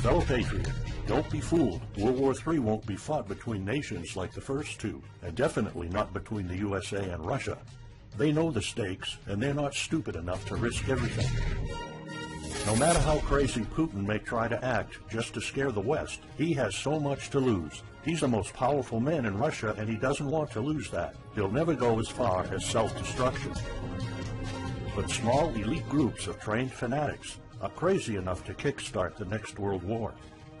Fellow patriot, don't be fooled. World War III won't be fought between nations like the first two, and definitely not between the USA and Russia. They know the stakes, and they're not stupid enough to risk everything. No matter how crazy Putin may try to act just to scare the West, he has so much to lose. He's the most powerful man in Russia, and he doesn't want to lose that. He'll never go as far as self-destruction. But small elite groups of trained fanatics are crazy enough to kickstart the next world war.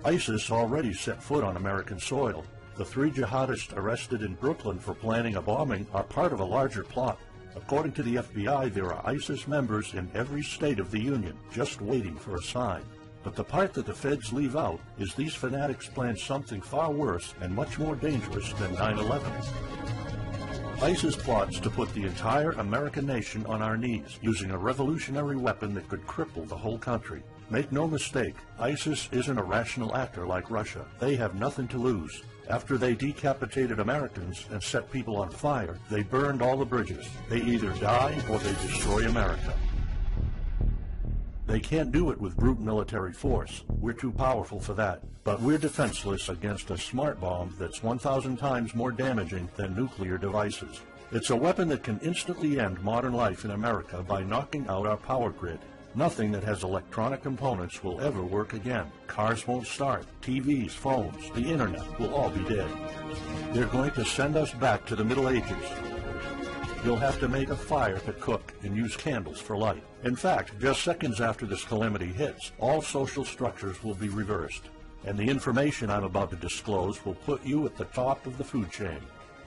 ISIS already set foot on American soil. The 3 jihadists arrested in Brooklyn for planning a bombing are part of a larger plot. According to the FBI, there are ISIS members in every state of the Union, just waiting for a sign. But the part that the feds leave out is these fanatics plan something far worse and much more dangerous than 9/11. ISIS plots to put the entire American nation on our knees, using a revolutionary weapon that could cripple the whole country. Make no mistake, ISIS isn't a rational actor like Russia. They have nothing to lose. After they decapitated Americans and set people on fire, they burned all the bridges. They either die or they destroy America. They can't do it with brute military force. We're too powerful for that. But we're defenseless against a smart bomb that's 1,000 times more damaging than nuclear devices. It's a weapon that can instantly end modern life in America by knocking out our power grid. Nothing that has electronic components will ever work again. Cars won't start. TVs, phones, the internet will all be dead. They're going to send us back to the Middle Ages. You'll have to make a fire to cook and use candles for light. In fact, just seconds after this calamity hits, all social structures will be reversed. And the information I'm about to disclose will put you at the top of the food chain.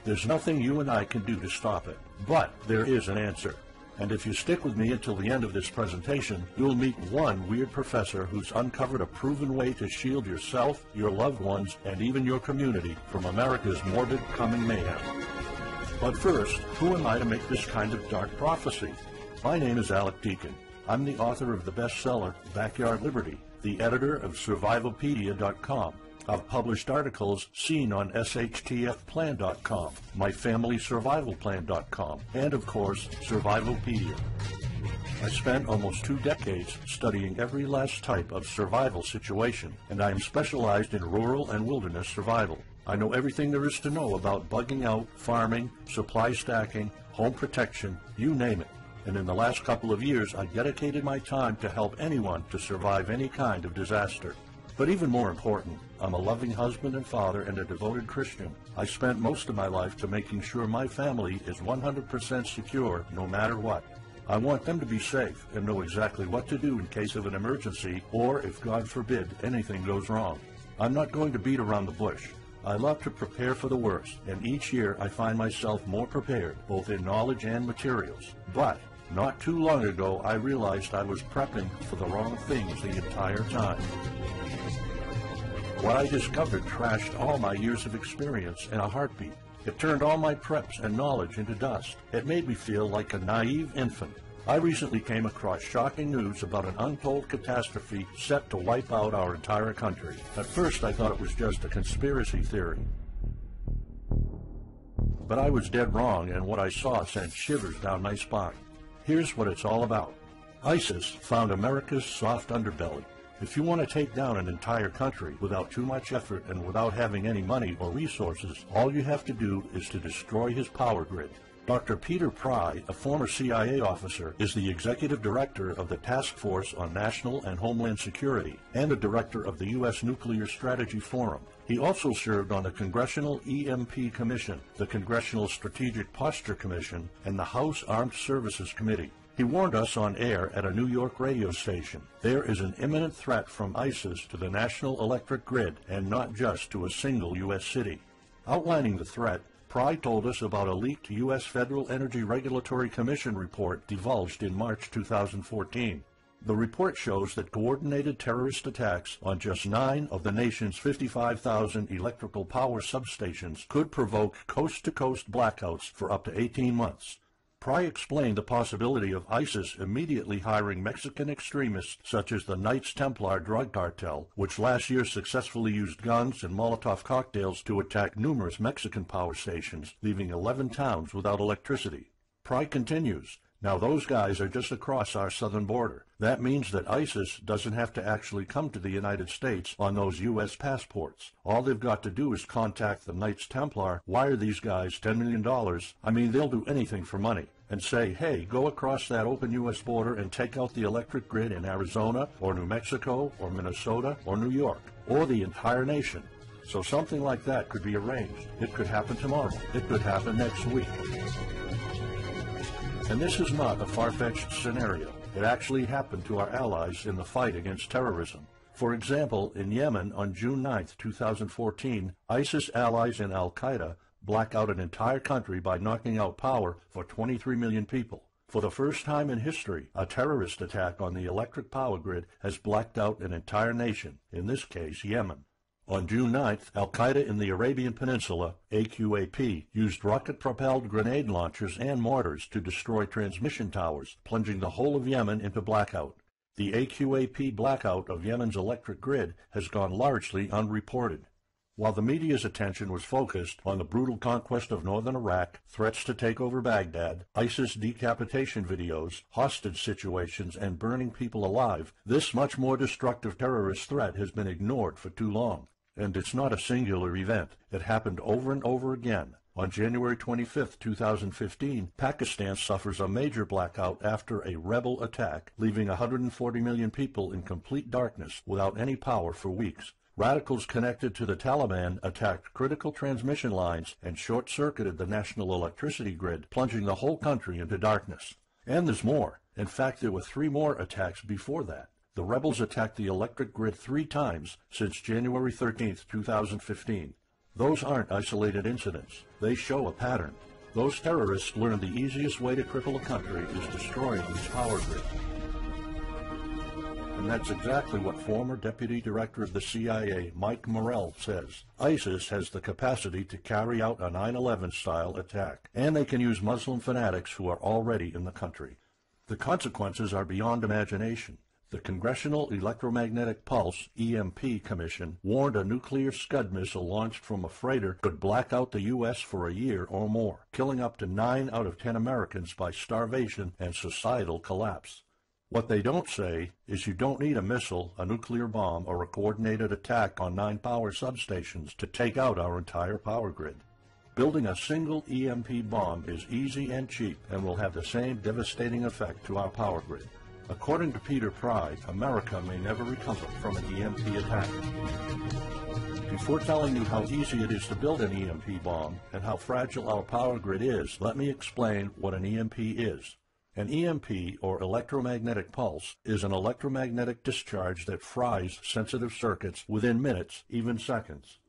There's nothing you and I can do to stop it. But there is an answer. And if you stick with me until the end of this presentation, you'll meet one weird professor who's uncovered a proven way to shield yourself, your loved ones, and even your community from America's morbid coming mayhem. But first, who am I to make this kind of dark prophecy? My name is Alec Deacon. I'm the author of the bestseller, Backyard Liberty, the editor of Survivalopedia.com. I've published articles seen on SHTFplan.com, MyFamilySurvivalPlan.com, and of course, Survivalopedia. I spent almost 2 decades studying every last type of survival situation, and I am specialized in rural and wilderness survival. I know everything there is to know about bugging out, farming, supply stacking, home protection, you name it. And in the last couple of years, I dedicated my time to help anyone to survive any kind of disaster. But even more important, I'm a loving husband and father and a devoted Christian. I spent most of my life to making sure my family is 100% secure no matter what. I want them to be safe and know exactly what to do in case of an emergency or, if God forbid, anything goes wrong. I'm not going to beat around the bush. I love to prepare for the worst, and each year I find myself more prepared, both in knowledge and materials. But not too long ago, I realized I was prepping for the wrong things the entire time. What I discovered trashed all my years of experience in a heartbeat. It turned all my preps and knowledge into dust. It made me feel like a naive infant. I recently came across shocking news about an untold catastrophe set to wipe out our entire country. At first, I thought it was just a conspiracy theory. But I was dead wrong, and what I saw sent shivers down my spine. Here's what it's all about. ISIS found America's soft underbelly. If you want to take down an entire country without too much effort and without having any money or resources, all you have to do is to destroy his power grid. Dr. Peter Pry, a former CIA officer, is the executive director of the Task Force on National and Homeland Security and the director of the U.S. Nuclear Strategy Forum. He also served on the Congressional EMP Commission, the Congressional Strategic Posture Commission, and the House Armed Services Committee. He warned us on air at a New York radio station. There is an imminent threat from ISIS to the national electric grid, and not just to a single U.S. city. Outlining the threat, Pry told us about a leaked U.S. Federal Energy Regulatory Commission report divulged in March 2014. The report shows that coordinated terrorist attacks on just 9 of the nation's 55,000 electrical power substations could provoke coast-to-coast blackouts for up to 18 months. Pry explained the possibility of ISIS immediately hiring Mexican extremists such as the Knights Templar drug cartel, which last year successfully used guns and Molotov cocktails to attack numerous Mexican power stations, leaving 11 towns without electricity. Pry continues, Now those guys are just across our southern border. That means that ISIS doesn't have to actually come to the United States on those U.S. passports. All they've got to do is contact the Knights Templar, wire these guys $10 million, I mean they'll do anything for money, and say, hey, go across that open U.S. border and take out the electric grid in Arizona or New Mexico or Minnesota or New York or the entire nation. So something like that could be arranged. It could happen tomorrow. It could happen next week. And this is not a far-fetched scenario. It actually happened to our allies in the fight against terrorism. For example, in Yemen on June 9, 2014, ISIS allies in Al-Qaeda black out an entire country by knocking out power for 23 million people. For the first time in history, a terrorist attack on the electric power grid has blacked out an entire nation, in this case Yemen. On June 9th, Al-Qaeda in the Arabian Peninsula, AQAP, used rocket-propelled grenade launchers and mortars to destroy transmission towers, plunging the whole of Yemen into blackout. The AQAP blackout of Yemen's electric grid has gone largely unreported. While the media's attention was focused on the brutal conquest of northern Iraq, threats to take over Baghdad, ISIS decapitation videos, hostage situations, and burning people alive, this much more destructive terrorist threat has been ignored for too long. And it's not a singular event. It happened over and over again. On January 25, 2015, Pakistan suffers a major blackout after a rebel attack, leaving 140 million people in complete darkness without any power for weeks. Radicals connected to the Taliban attacked critical transmission lines and short-circuited the national electricity grid, plunging the whole country into darkness. And there's more. In fact, there were 3 more attacks before that. The rebels attacked the electric grid 3 times since January 13, 2015. Those aren't isolated incidents. They show a pattern. Those terrorists learned the easiest way to cripple a country is destroying its power grid. And that's exactly what former Deputy Director of the CIA, Mike Morrell, says. ISIS has the capacity to carry out a 9/11-style attack, and they can use Muslim fanatics who are already in the country. The consequences are beyond imagination. The Congressional Electromagnetic Pulse, EMP, Commission warned a nuclear Scud missile launched from a freighter could black out the U.S. for a year or more, killing up to 9 out of 10 Americans by starvation and societal collapse. What they don't say is you don't need a missile, a nuclear bomb, or a coordinated attack on 9 power substations to take out our entire power grid. Building a single EMP bomb is easy and cheap and will have the same devastating effect to our power grid. According to Peter Pry, America may never recover from an EMP attack. Before telling you how easy it is to build an EMP bomb and how fragile our power grid is, let me explain what an EMP is. An EMP, or electromagnetic pulse, is an electromagnetic discharge that fries sensitive circuits within minutes, even seconds.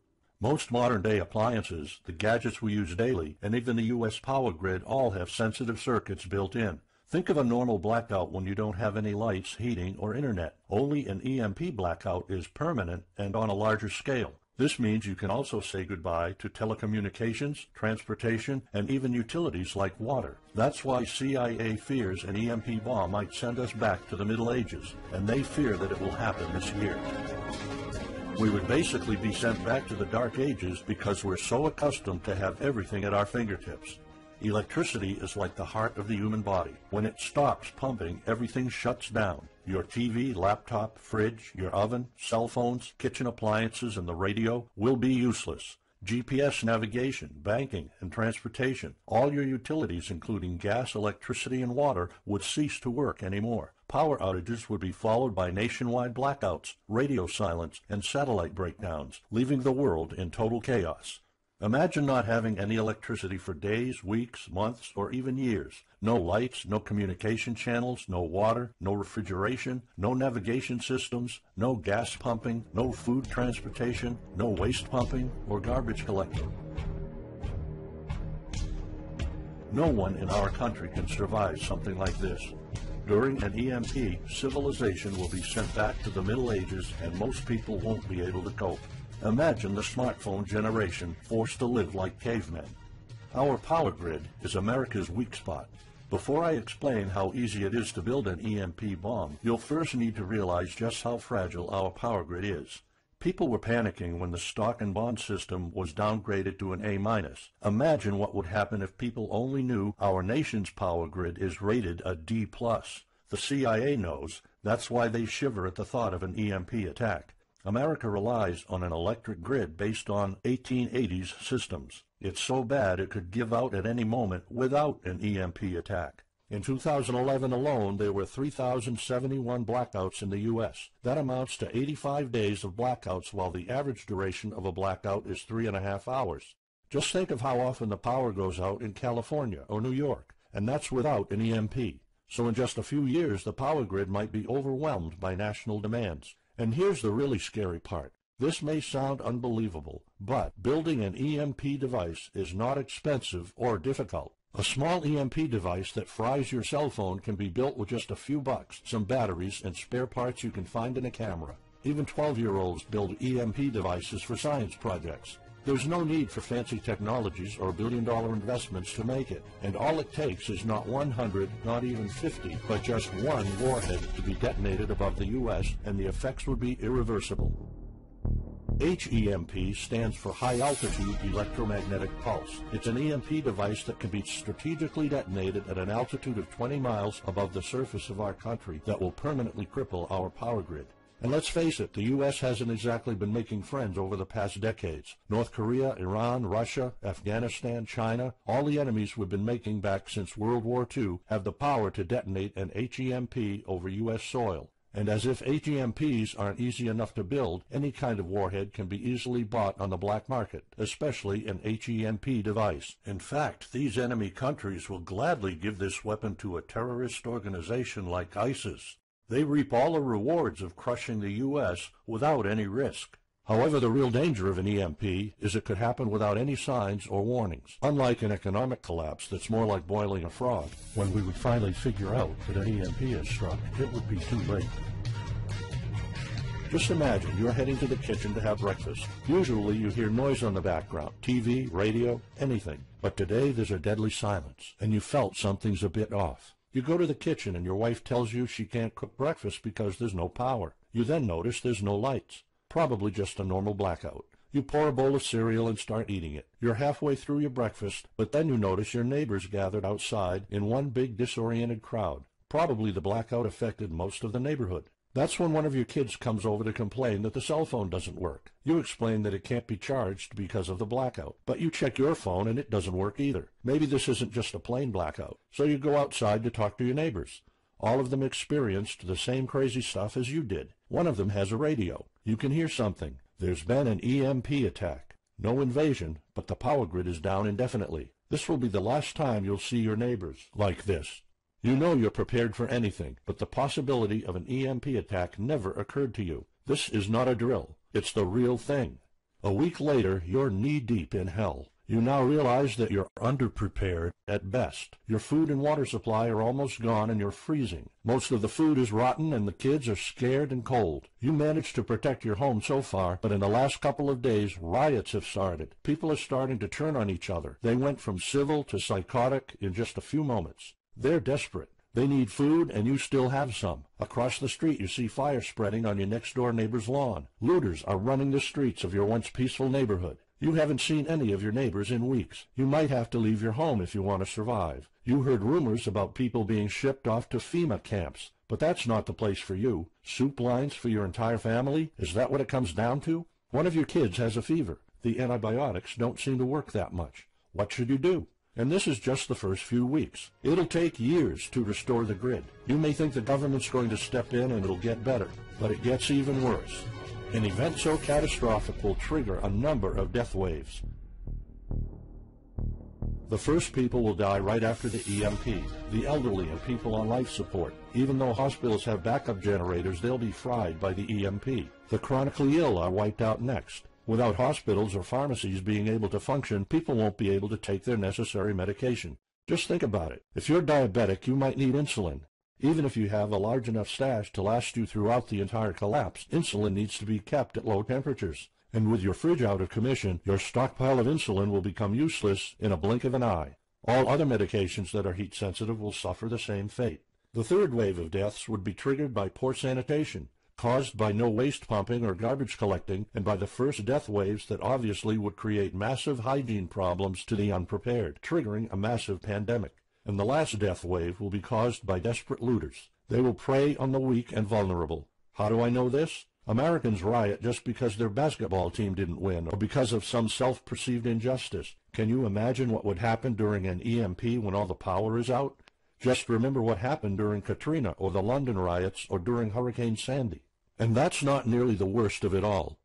Most modern-day appliances, the gadgets we use daily, and even the U.S. power grid all have sensitive circuits built in. Think of a normal blackout when you don't have any lights, heating, or internet. Only an EMP blackout is permanent and on a larger scale. This means you can also say goodbye to telecommunications, transportation, and even utilities like water. That's why CIA fears an EMP bomb might send us back to the Middle Ages, and they fear that it will happen this year. We would basically be sent back to the Dark Ages because we're so accustomed to have everything at our fingertips. Electricity is like the heart of the human body. When it stops pumping, everything shuts down. Your TV, laptop, fridge, your oven, cell phones, kitchen appliances, and the radio will be useless. GPS navigation, banking, and transportation, all your utilities, including gas, electricity, and water, would cease to work anymore. Power outages would be followed by nationwide blackouts, radio silence, and satellite breakdowns, leaving the world in total chaos. Imagine not having any electricity for days, weeks, months, or even years. No lights, no communication channels, no water, no refrigeration, no navigation systems, no gas pumping, no food transportation, no waste pumping, or garbage collecting. No one in our country can survive something like this. During an EMP, civilization will be sent back to the Middle Ages and most people won't be able to cope. Imagine the smartphone generation forced to live like cavemen. Our power grid is America's weak spot. Before I explain how easy it is to build an EMP bomb, you'll first need to realize just how fragile our power grid is. People were panicking when the stock and bond system was downgraded to an A-. Imagine what would happen if people only knew our nation's power grid is rated a D+. The CIA knows. That's why they shiver at the thought of an EMP attack. America relies on an electric grid based on 1880s systems. It's so bad it could give out at any moment without an EMP attack. In 2011 alone, there were 3,071 blackouts in the U.S. That amounts to 85 days of blackouts, while the average duration of a blackout is 3.5 hours. Just think of how often the power goes out in California or New York, and that's without an EMP. So in just a few years, the power grid might be overwhelmed by national demands. And here's the really scary part. This may sound unbelievable, but building an EMP device is not expensive or difficult. A small EMP device that fries your cell phone can be built with just a few bucks, some batteries, and spare parts you can find in a camera. Even 12-year-olds build EMP devices for science projects. There's no need for fancy technologies or billion-dollar investments to make it, and all it takes is not 100, not even 50, but just one warhead to be detonated above the U.S., and the effects would be irreversible. HEMP stands for High-Altitude Electro Magnetic Pulse. It's an EMP device that can be strategically detonated at an altitude of 20 miles above the surface of our country that will permanently cripple our power grid. And let's face it, the U.S. hasn't exactly been making friends over the past decades. North Korea, Iran, Russia, Afghanistan, China, all the enemies we've been making back since World War II have the power to detonate an HEMP over U.S. soil. And as if HEMPs aren't easy enough to build, any kind of warhead can be easily bought on the black market, especially an HEMP device. In fact, these enemy countries will gladly give this weapon to a terrorist organization like ISIS. They reap all the rewards of crushing the U.S. without any risk. However, the real danger of an EMP is it could happen without any signs or warnings. Unlike an economic collapse that's more like boiling a frog, when we would finally figure out that an EMP has struck, it would be too late. Just imagine you're heading to the kitchen to have breakfast. Usually you hear noise on the background, TV, radio, anything. But today there's a deadly silence, and you felt something's a bit off. You go to the kitchen and your wife tells you she can't cook breakfast because there's no power. You then notice there's no lights. Probably just a normal blackout. You pour a bowl of cereal and start eating it. You're halfway through your breakfast, but then you notice your neighbors gathered outside in one big disoriented crowd. Probably the blackout affected most of the neighborhood. That's when one of your kids comes over to complain that the cell phone doesn't work. You explain that it can't be charged because of the blackout, but you check your phone and it doesn't work either. Maybe this isn't just a plain blackout. So you go outside to talk to your neighbors. All of them experienced the same crazy stuff as you did. One of them has a radio. You can hear something. There's been an EMP attack. No invasion, but the power grid is down indefinitely. This will be the last time you'll see your neighbors like this. You know you're prepared for anything, but the possibility of an EMP attack never occurred to you. This is not a drill. It's the real thing. A week later, you're knee-deep in hell. You now realize that you're underprepared at best. Your food and water supply are almost gone and you're freezing. Most of the food is rotten and the kids are scared and cold. You managed to protect your home so far, but in the last couple of days, riots have started. People are starting to turn on each other. They went from civil to psychotic in just a few moments. They're desperate. They need food, and you still have some. Across the street, you see fire spreading on your next-door neighbor's lawn. Looters are running the streets of your once peaceful neighborhood. You haven't seen any of your neighbors in weeks. You might have to leave your home if you want to survive. You heard rumors about people being shipped off to FEMA camps, but that's not the place for you. Soup lines for your entire family? Is that what it comes down to? One of your kids has a fever. The antibiotics don't seem to work that much. What should you do? And this is just the first few weeks. It'll take years to restore the grid. You may think the government's going to step in and it'll get better, but it gets even worse. An event so catastrophic will trigger a number of death waves. The first people will die right after the EMP, the elderly and people on life support. Even though hospitals have backup generators, they'll be fried by the EMP. The chronically ill are wiped out next. Without hospitals or pharmacies being able to function, people won't be able to take their necessary medication. Just think about it. If you're diabetic, you might need insulin. Even if you have a large enough stash to last you throughout the entire collapse, insulin needs to be kept at low temperatures. And with your fridge out of commission, your stockpile of insulin will become useless in a blink of an eye. All other medications that are heat sensitive will suffer the same fate. The third wave of deaths would be triggered by poor sanitation. caused by no waste pumping or garbage collecting, and by the first death waves that obviously would create massive hygiene problems to the unprepared, triggering a massive pandemic. And the last death wave will be caused by desperate looters. They will prey on the weak and vulnerable. How do I know this? Americans riot just because their basketball team didn't win, or because of some self-perceived injustice. Can you imagine what would happen during an EMP when all the power is out? Just remember what happened during Katrina, or the London riots, or during Hurricane Sandy. And that's not nearly the worst of it all.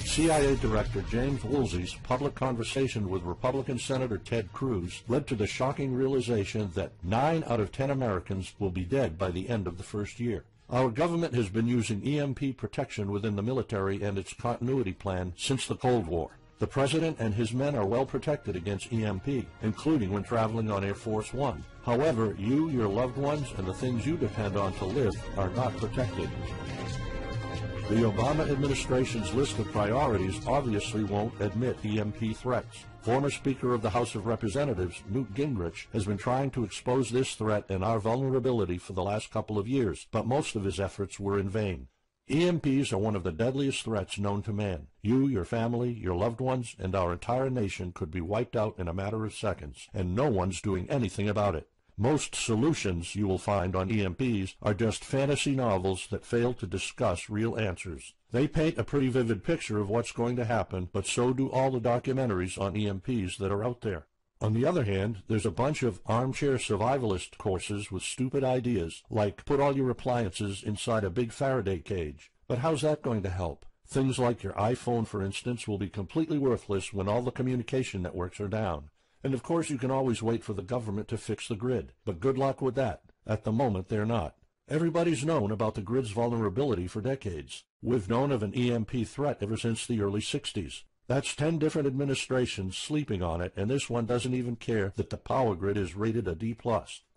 CIA Director James Woolsey's public conversation with Republican Senator Ted Cruz led to the shocking realization that 9 out of 10 Americans will be dead by the end of the first year. Our government has been using EMP protection within the military and its continuity plan since the Cold War. The President and his men are well protected against EMP, including when traveling on Air Force One. However, you, your loved ones, and the things you depend on to live are not protected. The Obama administration's list of priorities obviously won't admit EMP threats. Former Speaker of the House of Representatives, Newt Gingrich, has been trying to expose this threat and our vulnerability for the last couple of years, but most of his efforts were in vain. EMPs are one of the deadliest threats known to man. You, your family, your loved ones, and our entire nation could be wiped out in a matter of seconds, and no one's doing anything about it. Most solutions you will find on EMPs are just fantasy novels that fail to discuss real answers. They paint a pretty vivid picture of what's going to happen, but so do all the documentaries on EMPs that are out there. On the other hand, there's a bunch of armchair survivalist courses with stupid ideas, like put all your appliances inside a big Faraday cage. But how's that going to help? Things like your iPhone, for instance, will be completely worthless when all the communication networks are down. And of course you can always wait for the government to fix the grid, but good luck with that. At the moment they're not. Everybody's known about the grid's vulnerability for decades. We've known of an EMP threat ever since the early 60s. That's 10 different administrations sleeping on it, and this one doesn't even care that the power grid is rated a D+.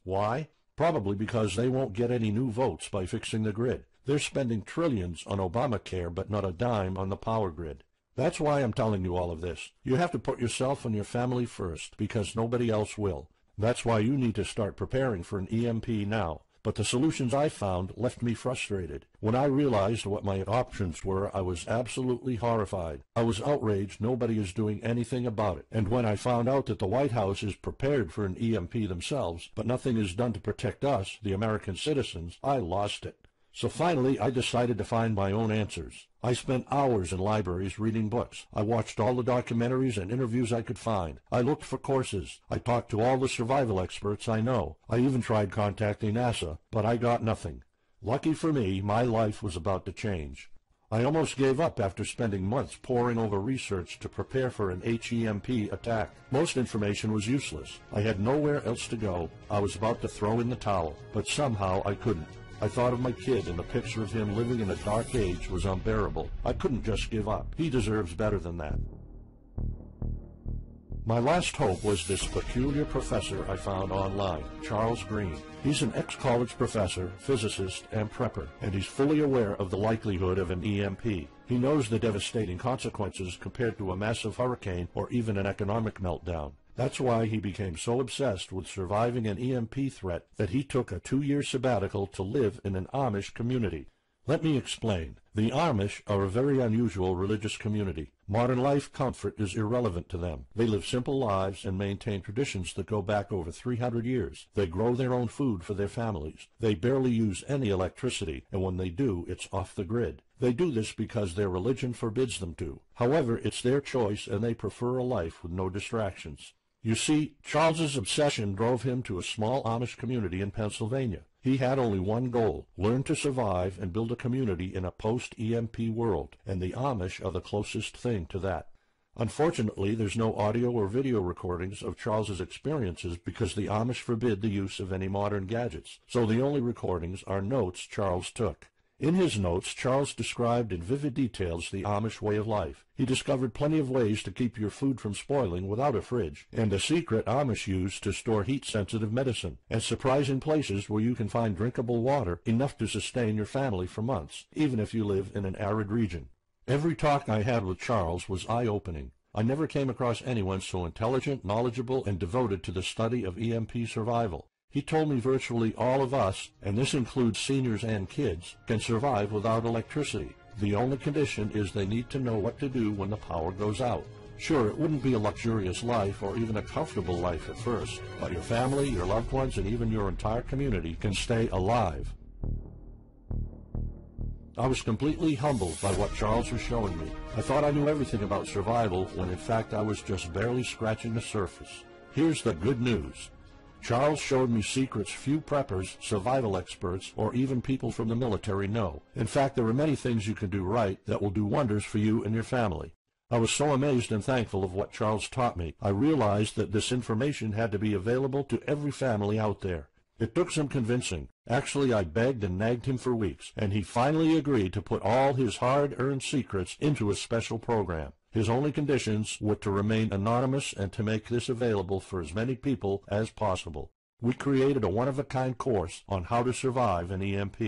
Why? Probably because they won't get any new votes by fixing the grid. They're spending trillions on Obamacare, but not a dime on the power grid. That's why I'm telling you all of this. You have to put yourself and your family first, because nobody else will. That's why you need to start preparing for an EMP now. But the solutions I found left me frustrated. When I realized what my options were, I was absolutely horrified. I was outraged nobody is doing anything about it. And when I found out that the White House is prepared for an EMP themselves, but nothing is done to protect us, the American citizens, I lost it. So finally, I decided to find my own answers. I spent hours in libraries reading books. I watched all the documentaries and interviews I could find. I looked for courses. I talked to all the survival experts I know. I even tried contacting NASA, but I got nothing. Lucky for me, my life was about to change. I almost gave up after spending months poring over research to prepare for an HEMP attack. Most information was useless. I had nowhere else to go. I was about to throw in the towel, but somehow I couldn't. I thought of my kid, and the picture of him living in a dark age was unbearable. I couldn't just give up. He deserves better than that. My last hope was this peculiar professor I found online, Charles Green. He's an ex-college professor, physicist, and prepper, and he's fully aware of the likelihood of an EMP. He knows the devastating consequences compared to a massive hurricane or even an economic meltdown. That's why he became so obsessed with surviving an EMP threat that he took a 2-year sabbatical to live in an Amish community. Let me explain. The Amish are a very unusual religious community. Modern life comfort is irrelevant to them. They live simple lives and maintain traditions that go back over 300 years. They grow their own food for their families. They barely use any electricity, and when they do, it's off the grid. They do this because their religion forbids them to. However, it's their choice, and they prefer a life with no distractions. You see, Charles's obsession drove him to a small Amish community in Pennsylvania. He had only one goal: learn to survive and build a community in a post-EMP world, and the Amish are the closest thing to that. Unfortunately, there's no audio or video recordings of Charles's experiences because the Amish forbid the use of any modern gadgets, so the only recordings are notes Charles took. In his notes, Charles described in vivid details the Amish way of life. He discovered plenty of ways to keep your food from spoiling without a fridge, and a secret Amish use to store heat-sensitive medicine, and surprising places where you can find drinkable water enough to sustain your family for months, even if you live in an arid region. Every talk I had with Charles was eye-opening. I never came across anyone so intelligent, knowledgeable, and devoted to the study of EMP survival. He told me virtually all of us, and this includes seniors and kids, can survive without electricity. The only condition is they need to know what to do when the power goes out. Sure, it wouldn't be a luxurious life or even a comfortable life at first, but your family, your loved ones, and even your entire community can stay alive. I was completely humbled by what Charles was showing me. I thought I knew everything about survival when in fact I was just barely scratching the surface. Here's the good news. Charles showed me secrets few preppers, survival experts, or even people from the military know. In fact, there are many things you can do right that will do wonders for you and your family. I was so amazed and thankful of what Charles taught me. I realized that this information had to be available to every family out there. It took some convincing. Actually, I begged and nagged him for weeks, and he finally agreed to put all his hard-earned secrets into a special program. His only conditions were to remain anonymous and to make this available for as many people as possible. We created a one-of-a-kind course on how to survive an EMP.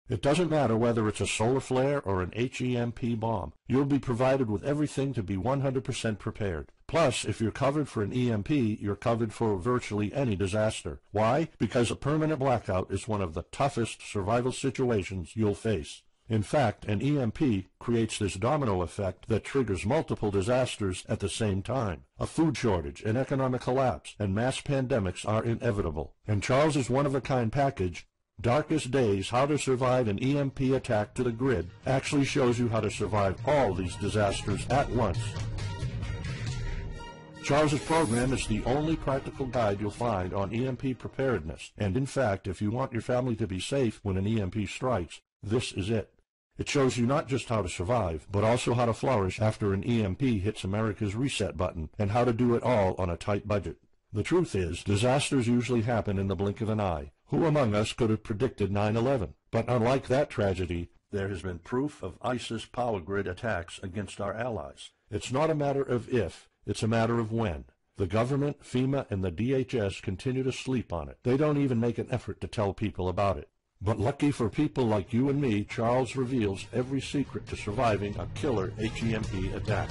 It doesn't matter whether it's a solar flare or an HEMP bomb. You'll be provided with everything to be 100% prepared. Plus, if you're covered for an EMP, you're covered for virtually any disaster. Why? Because a permanent blackout is one of the toughest survival situations you'll face. In fact, an EMP creates this domino effect that triggers multiple disasters at the same time. A food shortage, an economic collapse, and mass pandemics are inevitable. And Charles's one-of-a-kind package, Darkest Days, How to Survive an EMP Attack to the Grid, actually shows you how to survive all these disasters at once. Charles's program is the only practical guide you'll find on EMP preparedness, and in fact, if you want your family to be safe when an EMP strikes, this is it. It shows you not just how to survive, but also how to flourish after an EMP hits America's reset button, and how to do it all on a tight budget. The truth is, disasters usually happen in the blink of an eye. Who among us could have predicted 9/11? But unlike that tragedy, there has been proof of ISIS power grid attacks against our allies. It's not a matter of if, it's a matter of when. The government, FEMA, and the DHS continue to sleep on it. They don't even make an effort to tell people about it. But lucky for people like you and me, Charles reveals every secret to surviving a killer HEMP attack.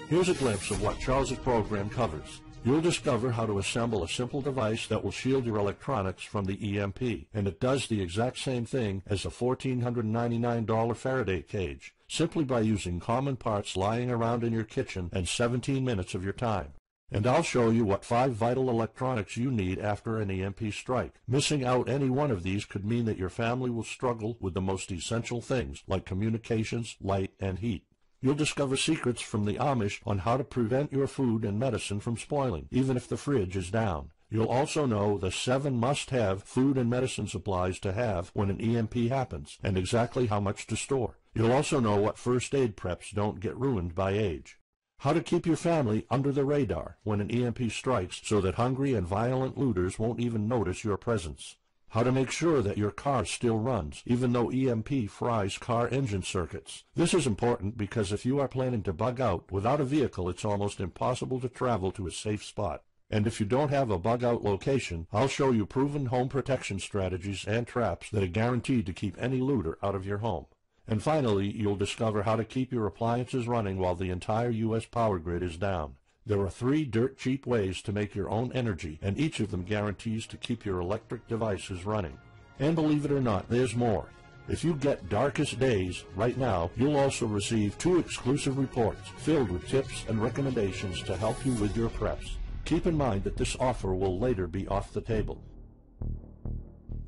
Here's a glimpse of what Charles's program covers. You'll discover how to assemble a simple device that will shield your electronics from the EMP, and it does the exact same thing as a $1,499 Faraday cage, simply by using common parts lying around in your kitchen and 17 minutes of your time. And I'll show you what 5 vital electronics you need after an EMP strike. Missing out any one of these could mean that your family will struggle with the most essential things like communications, light, and heat. You'll discover secrets from the Amish on how to prevent your food and medicine from spoiling, even if the fridge is down. You'll also know the 7 must-have food and medicine supplies to have when an EMP happens, and exactly how much to store. You'll also know what first aid preps don't get ruined by age. How to keep your family under the radar when an EMP strikes so that hungry and violent looters won't even notice your presence. How to make sure that your car still runs, even though EMP fries car engine circuits. This is important because if you are planning to bug out, without a vehicle it's almost impossible to travel to a safe spot. And if you don't have a bug-out location, I'll show you proven home protection strategies and traps that are guaranteed to keep any looter out of your home. And finally, you'll discover how to keep your appliances running while the entire U.S. power grid is down. There are 3 dirt-cheap ways to make your own energy, and each of them guarantees to keep your electric devices running. And believe it or not, there's more. If you get Darkest Days right now, you'll also receive 2 exclusive reports filled with tips and recommendations to help you with your preps. Keep in mind that this offer will later be off the table.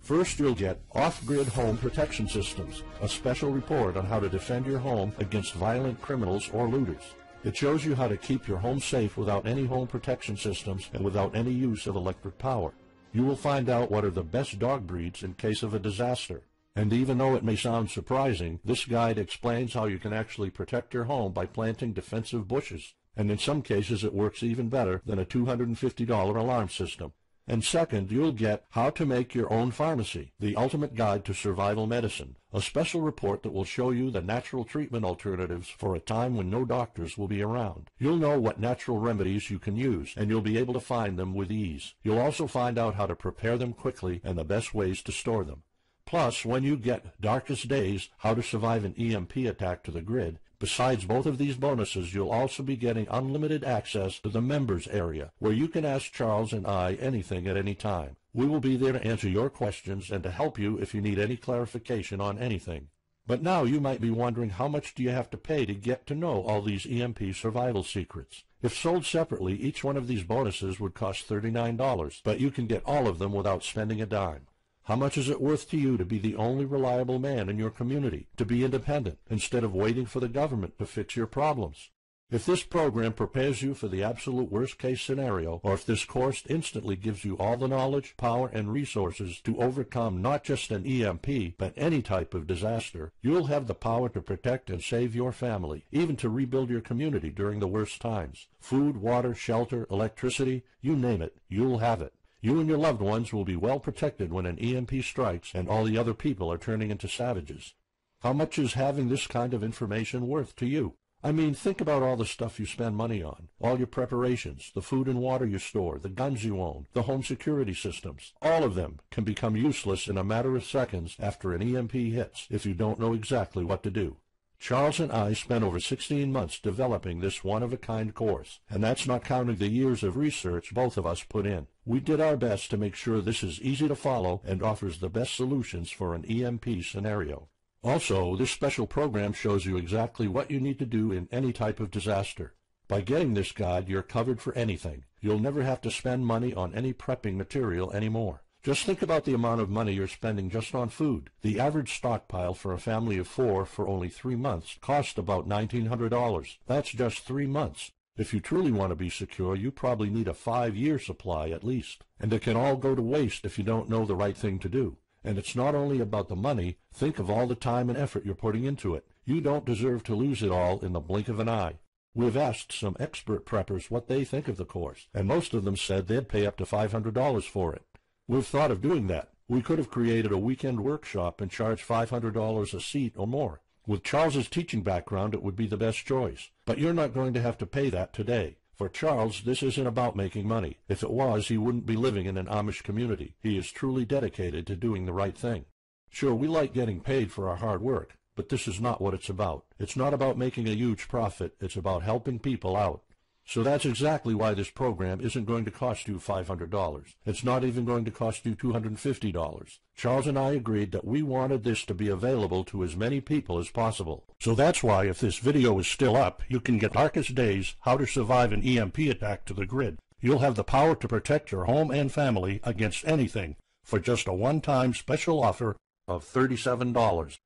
First, you'll get Off-Grid Home Protection Systems, a special report on how to defend your home against violent criminals or looters. It shows you how to keep your home safe without any home protection systems and without any use of electric power. You will find out what are the best dog breeds in case of a disaster. And even though it may sound surprising, this guide explains how you can actually protect your home by planting defensive bushes. And in some cases it works even better than a $250 alarm system. And second, you'll get How to Make Your Own Pharmacy, the ultimate guide to survival medicine, a special report that will show you the natural treatment alternatives for a time when no doctors will be around. You'll know what natural remedies you can use, and you'll be able to find them with ease. You'll also find out how to prepare them quickly and the best ways to store them. Plus, when you get Darkest Days, How to Survive an EMP Attack to the Grid, Besides both of these bonuses, you'll also be getting unlimited access to the members area, where you can ask Charles and I anything at any time. We will be there to answer your questions and to help you if you need any clarification on anything. But now you might be wondering, how much do you have to pay to get to know all these EMP survival secrets? If sold separately, each one of these bonuses would cost $39, but you can get all of them without spending a dime. How much is it worth to you to be the only reliable man in your community, to be independent, instead of waiting for the government to fix your problems? If this program prepares you for the absolute worst-case scenario, or if this course instantly gives you all the knowledge, power, and resources to overcome not just an EMP, but any type of disaster, you'll have the power to protect and save your family, even to rebuild your community during the worst times. Food, water, shelter, electricity, you name it, you'll have it. You and your loved ones will be well protected when an EMP strikes and all the other people are turning into savages. How much is having this kind of information worth to you? I mean, think about all the stuff you spend money on, all your preparations, the food and water you store, the guns you own, the home security systems. All of them can become useless in a matter of seconds after an EMP hits if you don't know exactly what to do. Charles and I spent over 16 months developing this one-of-a-kind course, and that's not counting the years of research both of us put in. We did our best to make sure this is easy to follow and offers the best solutions for an EMP scenario. Also, this special program shows you exactly what you need to do in any type of disaster. By getting this guide, you're covered for anything. You'll never have to spend money on any prepping material anymore. Just think about the amount of money you're spending just on food. The average stockpile for a family of 4 for only 3 months costs about $1,900. That's just 3 months. If you truly want to be secure, you probably need a 5-year supply at least. And it can all go to waste if you don't know the right thing to do. And it's not only about the money. Think of all the time and effort you're putting into it. You don't deserve to lose it all in the blink of an eye. We've asked some expert preppers what they think of the course, and most of them said they'd pay up to $500 for it. We've thought of doing that. We could have created a weekend workshop and charged $500 a seat or more. With Charles's teaching background, it would be the best choice. But you're not going to have to pay that today. For Charles, this isn't about making money. If it was, he wouldn't be living in an Amish community. He is truly dedicated to doing the right thing. Sure, we like getting paid for our hard work, but this is not what it's about. It's not about making a huge profit. It's about helping people out. So that's exactly why this program isn't going to cost you $500. It's not even going to cost you $250. Charles and I agreed that we wanted this to be available to as many people as possible. So that's why, if this video is still up, you can get Darkest Days, How to Survive an EMP Attack to the Grid. You'll have the power to protect your home and family against anything for just a one-time special offer of $37.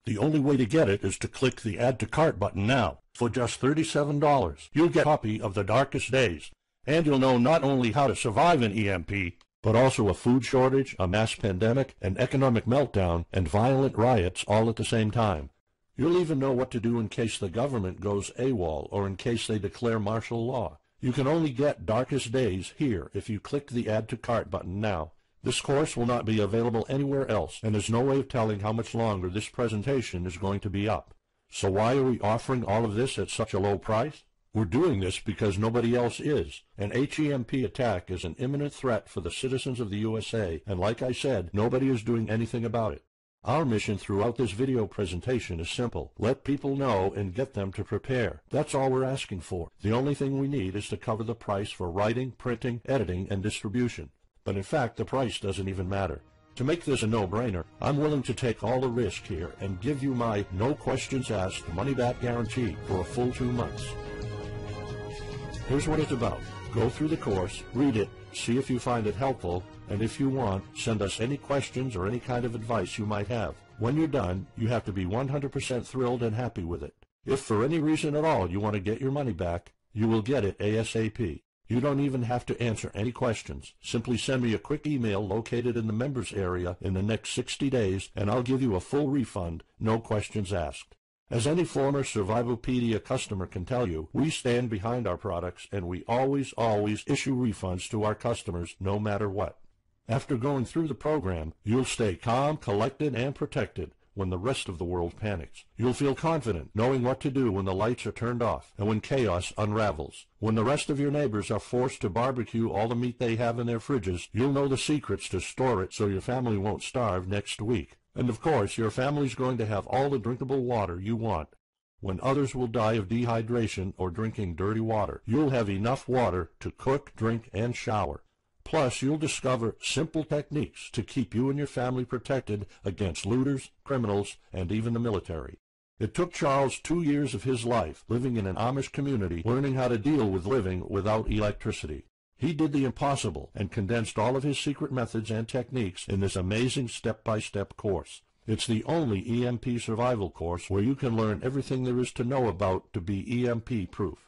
The only way to get it is to click the Add to Cart button now. For just $37, you'll get a copy of The Darkest Days, and you'll know not only how to survive an EMP, but also a food shortage, a mass pandemic, an economic meltdown, and violent riots all at the same time. You'll even know what to do in case the government goes AWOL or in case they declare martial law. You can only get Darkest Days here if you click the Add to Cart button now. This course will not be available anywhere else, and there's no way of telling how much longer this presentation is going to be up. So why are we offering all of this at such a low price? We're doing this because nobody else is. An HEMP attack is an imminent threat for the citizens of the USA, and like I said, nobody is doing anything about it. Our mission throughout this video presentation is simple. Let people know and get them to prepare. That's all we're asking for. The only thing we need is to cover the price for writing, printing, editing, and distribution. But in fact, the price doesn't even matter. To make this a no-brainer, I'm willing to take all the risk here and give you my no questions asked money-back guarantee for a full 2 months. Here's what it's about. Go through the course, read it, see if you find it helpful, and if you want, send us any questions or any kind of advice you might have. When you're done, you have to be 100% thrilled and happy with it. If for any reason at all you want to get your money back, you will get it ASAP. You don't even have to answer any questions. Simply send me a quick email located in the members area in the next 60 days, and I'll give you a full refund, no questions asked. As any former Survivalpedia customer can tell you, we stand behind our products, and we always issue refunds to our customers no matter what. After going through the program, you'll stay calm, collected, and protected when the rest of the world panics. You'll feel confident knowing what to do when the lights are turned off and when chaos unravels. When the rest of your neighbors are forced to barbecue all the meat they have in their fridges, you'll know the secrets to store it so your family won't starve next week. And of course, your family's going to have all the drinkable water you want. When others will die of dehydration or drinking dirty water, you'll have enough water to cook, drink, and shower. Plus, you'll discover simple techniques to keep you and your family protected against looters, criminals, and even the military. It took Charles 2 years of his life living in an Amish community learning how to deal with living without electricity. He did the impossible and condensed all of his secret methods and techniques in this amazing step-by-step course. It's the only EMP survival course where you can learn everything there is to know about to be EMP-proof.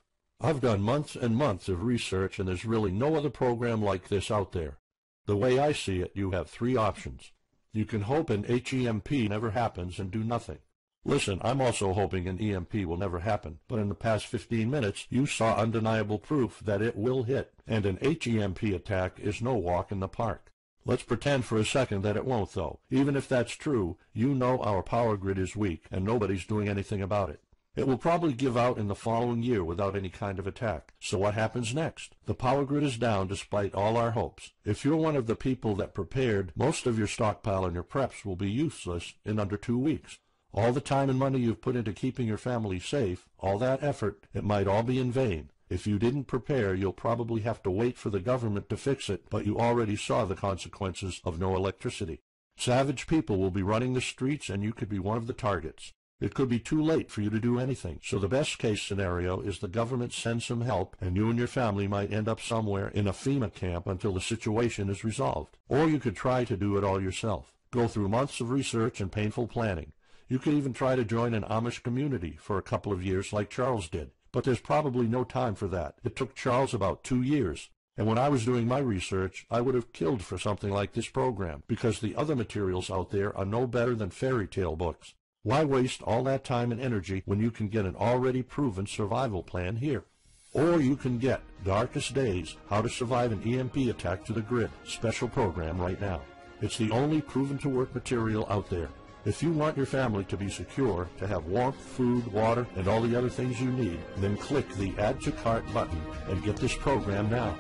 I've done months and months of research, and there's really no other program like this out there. The way I see it, you have 3 options. You can hope an HEMP never happens and do nothing. Listen, I'm also hoping an EMP will never happen, but in the past 15 minutes, you saw undeniable proof that it will hit, and an HEMP attack is no walk in the park. Let's pretend for a second that it won't, though. Even if that's true, you know our power grid is weak, and nobody's doing anything about it. It will probably give out in the following year without any kind of attack. So what happens next? The power grid is down despite all our hopes. If you're one of the people that prepared, most of your stockpile and your preps will be useless in under 2 weeks. All the time and money you've put into keeping your family safe, all that effort, it might all be in vain. If you didn't prepare, you'll probably have to wait for the government to fix it, but you already saw the consequences of no electricity. Savage people will be running the streets, and you could be one of the targets. It could be too late for you to do anything, so the best case scenario is the government sends some help, and you and your family might end up somewhere in a FEMA camp until the situation is resolved. Or you could try to do it all yourself. Go through months of research and painful planning. You could even try to join an Amish community for a couple of years like Charles did. But there's probably no time for that. It took Charles about 2 years. And when I was doing my research, I would have killed for something like this program, because the other materials out there are no better than fairy tale books. Why waste all that time and energy when you can get an already proven survival plan here? Or you can get Darkest Days, How to Survive an EMP Attack to the Grid special program right now. It's the only proven-to-work material out there. If you want your family to be secure, to have warmth, food, water, and all the other things you need, then click the Add to Cart button and get this program now.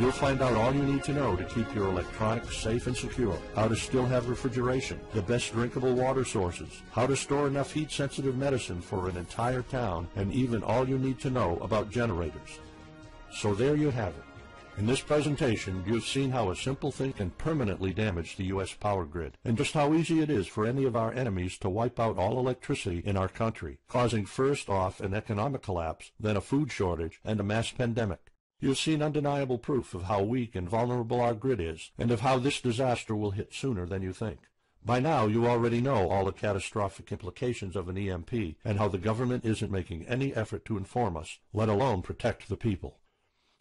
You'll find out all you need to know to keep your electronics safe and secure, how to still have refrigeration, the best drinkable water sources, how to store enough heat-sensitive medicine for an entire town, and even all you need to know about generators. So there you have it. In this presentation, you've seen how a simple thing can permanently damage the U.S. power grid, and just how easy it is for any of our enemies to wipe out all electricity in our country, causing first off an economic collapse, then a food shortage, and a mass pandemic. You've seen undeniable proof of how weak and vulnerable our grid is, and of how this disaster will hit sooner than you think. By now, you already know all the catastrophic implications of an EMP, and how the government isn't making any effort to inform us, let alone protect the people.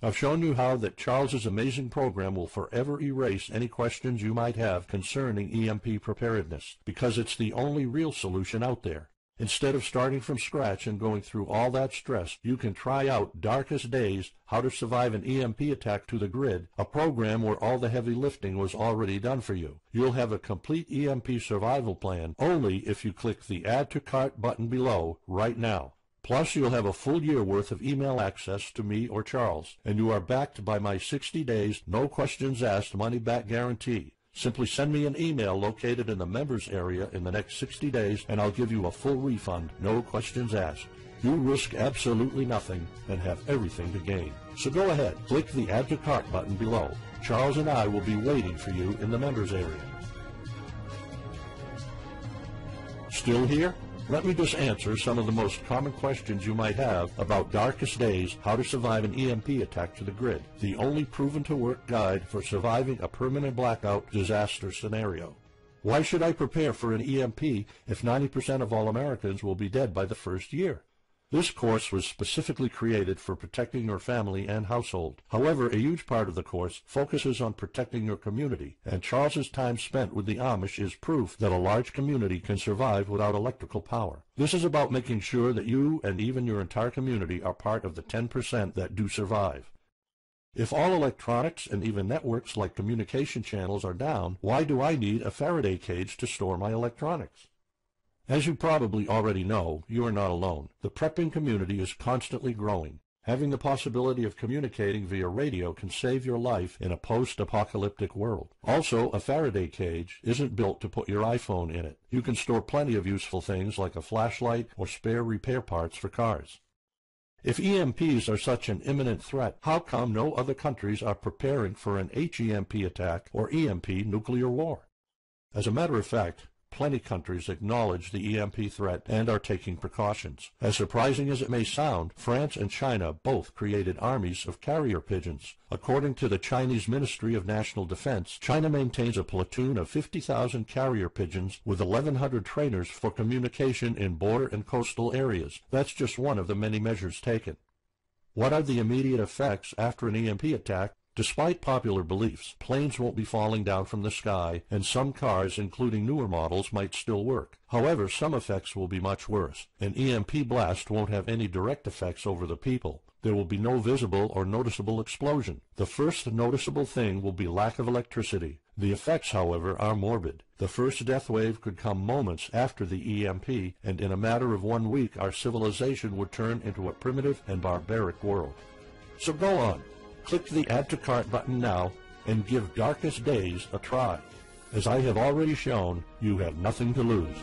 I've shown you how that Charles's amazing program will forever erase any questions you might have concerning EMP preparedness, because it's the only real solution out there. Instead of starting from scratch and going through all that stress, you can try out Darkest Days, How to Survive an EMP Attack to the Grid, a program where all the heavy lifting was already done for you. You'll have a complete EMP survival plan only if you click the Add to Cart button below right now. Plus, you'll have a full year worth of email access to me or Charles, and you are backed by my 60 days, no questions asked money-back guarantee. Simply send me an email located in the members area in the next 60 days, and I'll give you a full refund, no questions asked. You risk absolutely nothing and have everything to gain. So go ahead, click the Add to Cart button below. Charles and I will be waiting for you in the members area. Still here? Let me just answer some of the most common questions you might have about Darkest Days, How to Survive an EMP Attack to the Grid, the only proven-to-work guide for surviving a permanent blackout disaster scenario. Why should I prepare for an EMP if 90% of all Americans will be dead by the first year? This course was specifically created for protecting your family and household. However, a huge part of the course focuses on protecting your community, and Charles's time spent with the Amish is proof that a large community can survive without electrical power. This is about making sure that you and even your entire community are part of the 10% that do survive. If all electronics and even networks like communication channels are down, why do I need a Faraday cage to store my electronics? As you probably already know, you are not alone. The prepping community is constantly growing. Having the possibility of communicating via radio can save your life in a post-apocalyptic world. Also, a Faraday cage isn't built to put your iPhone in it. You can store plenty of useful things like a flashlight or spare repair parts for cars. If EMPs are such an imminent threat, how come no other countries are preparing for an HEMP attack or EMP nuclear war? As a matter of fact, plenty countries acknowledge the EMP threat and are taking precautions. As surprising as it may sound, France and China both created armies of carrier pigeons. According to the Chinese Ministry of National Defense, China maintains a platoon of 50,000 carrier pigeons with 1,100 trainers for communication in border and coastal areas. That's just one of the many measures taken. What are the immediate effects after an EMP attack? Despite popular beliefs, planes won't be falling down from the sky, and some cars, including newer models, might still work. However, some effects will be much worse. An EMP blast won't have any direct effects over the people. There will be no visible or noticeable explosion. The first noticeable thing will be lack of electricity. The effects, however, are morbid. The first death wave could come moments after the EMP, and in a matter of 1 week, our civilization would turn into a primitive and barbaric world. So go on. Click the Add to Cart button now and give Darkest Days a try. As I have already shown, you have nothing to lose.